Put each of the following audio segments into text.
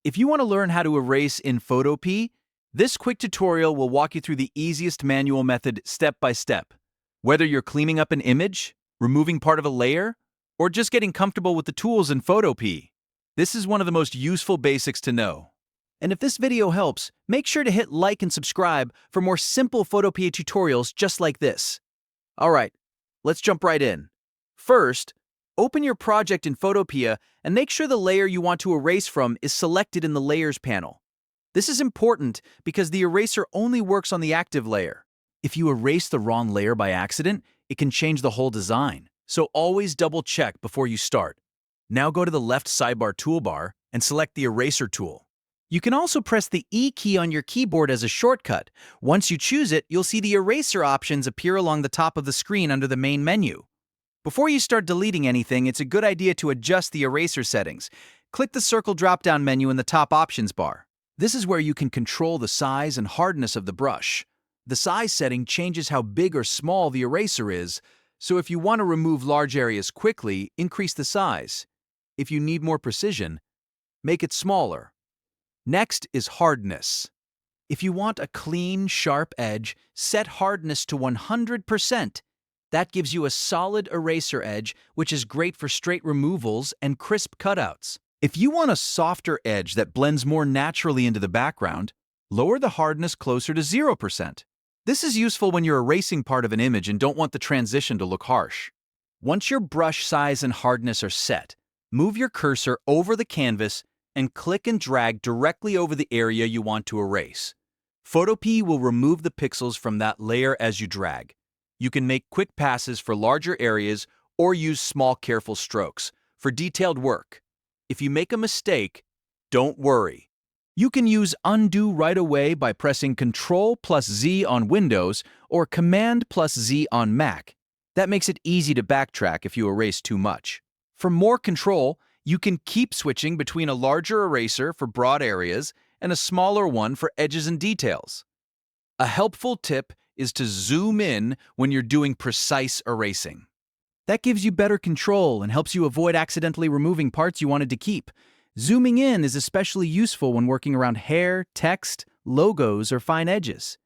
If you want to learn how to erase in Photopea, this quick tutorial will walk you through the easiest manual method step by step. Whether you're cleaning up an image, removing part of a layer, or just getting comfortable with the tools in Photopea, this is one of the most useful basics to know. And if this video helps, make sure to hit like and subscribe for more simple Photopea tutorials just like this. Alright, let's jump right in. First, open your project in Photopea and make sure the layer you want to erase from is selected in the Layers panel. This is important because the eraser only works on the active layer. If you erase the wrong layer by accident, it can change the whole design, so always double-check before you start. Now go to the left sidebar toolbar and select the Eraser tool. You can also press the E key on your keyboard as a shortcut. Once you choose it, you'll see the eraser options appear along the top of the screen under the main menu. Before you start deleting anything, it's a good idea to adjust the eraser settings. Click the circle drop-down menu in the top options bar. This is where you can control the size and hardness of the brush. The size setting changes how big or small the eraser is, so if you want to remove large areas quickly, increase the size. If you need more precision, make it smaller. Next is Hardness. If you want a clean, sharp edge, set Hardness to 100%. That gives you a solid eraser edge, which is great for straight removals and crisp cutouts. If you want a softer edge that blends more naturally into the background, lower the hardness closer to 0%. This is useful when you're erasing part of an image and don't want the transition to look harsh. Once your brush size and hardness are set, move your cursor over the canvas and click and drag directly over the area you want to erase. Photopea will remove the pixels from that layer as you drag. You can make quick passes for larger areas or use small, careful strokes for detailed work. If you make a mistake, don't worry. You can use Undo right away by pressing Ctrl+Z on Windows or Command+Z on Mac. That makes it easy to backtrack if you erase too much. For more control, you can keep switching between a larger eraser for broad areas and a smaller one for edges and details. A helpful tip is to zoom in when you're doing precise erasing. That gives you better control and helps you avoid accidentally removing parts you wanted to keep. Zooming in is especially useful when working around hair, text, logos, or fine edges.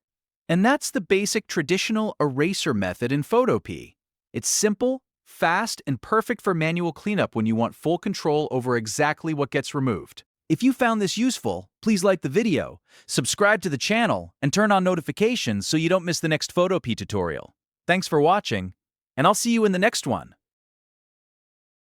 And that's the basic traditional eraser method in Photopea. It's simple, fast, and perfect for manual cleanup when you want full control over exactly what gets removed. If you found this useful, please like the video, subscribe to the channel, and turn on notifications so you don't miss the next Photopea tutorial. Thanks for watching, and I'll see you in the next one.